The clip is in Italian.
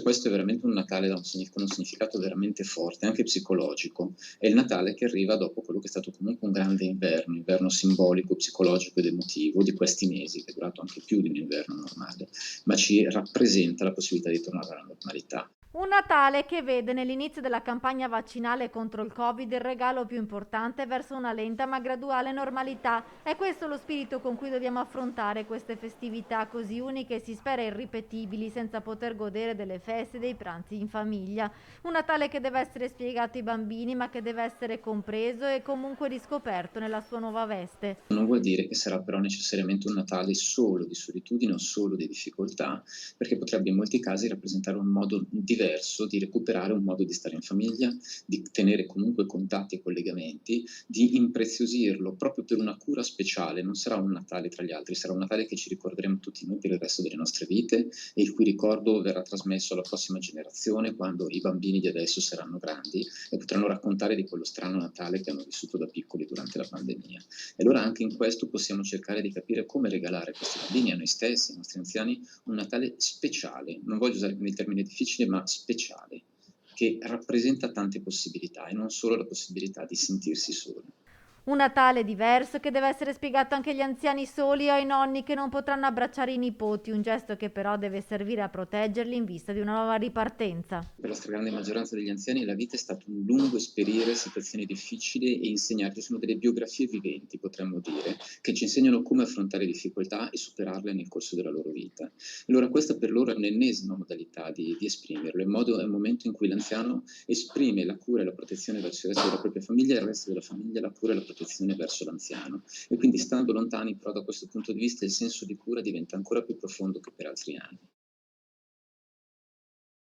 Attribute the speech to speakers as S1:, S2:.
S1: questo è veramente un Natale con un significato veramente forte, anche psicologico. È il Natale che arriva dopo quello che è stato comunque un grande inverno simbolico, psicologico ed emotivo di questi mesi, che è durato anche più di un inverno normale, ma ci rappresenta la possibilità di tornare alla normalità.
S2: Un Natale che vede nell'inizio della campagna vaccinale contro il Covid il regalo più importante verso una lenta ma graduale normalità. È questo lo spirito con cui dobbiamo affrontare queste festività così uniche e si spera irripetibili, senza poter godere delle feste e dei pranzi in famiglia. Un Natale che deve essere spiegato ai bambini ma che deve essere compreso e comunque riscoperto nella sua nuova veste.
S1: Non vuol dire che sarà però necessariamente un Natale solo di solitudine o solo di difficoltà, perché potrebbe in molti casi rappresentare un modo diverso di recuperare un modo di stare in famiglia, di tenere comunque contatti e collegamenti, di impreziosirlo proprio per una cura speciale. Non sarà un Natale tra gli altri, sarà un Natale che ci ricorderemo tutti noi per il resto delle nostre vite e il cui ricordo verrà trasmesso alla prossima generazione quando i bambini di adesso saranno grandi e potranno raccontare di quello strano Natale che hanno vissuto da piccoli durante la pandemia. E allora anche in questo possiamo cercare di capire come regalare a questi bambini, a noi stessi, ai nostri anziani, un Natale speciale. Non voglio usare il termine difficile, ma speciale, che rappresenta tante possibilità e non solo la possibilità di sentirsi soli.
S2: Un Natale diverso che deve essere spiegato anche agli anziani soli o ai nonni che non potranno abbracciare i nipoti, un gesto che però deve servire a proteggerli in vista di una nuova ripartenza.
S1: Per la stragrande maggioranza degli anziani la vita è stato un lungo esperire situazioni difficili e insegnarci sono delle biografie viventi, potremmo dire, che ci insegnano come affrontare difficoltà e superarle nel corso della loro vita. Allora questa per loro è un'ennesima modalità di esprimerlo, è un momento in cui l'anziano esprime la cura e la protezione verso il resto della propria famiglia e il resto della famiglia la cura e la protezione verso l'anziano. E quindi stando lontani però da questo punto di vista il senso di cura diventa ancora più profondo che per altri anni.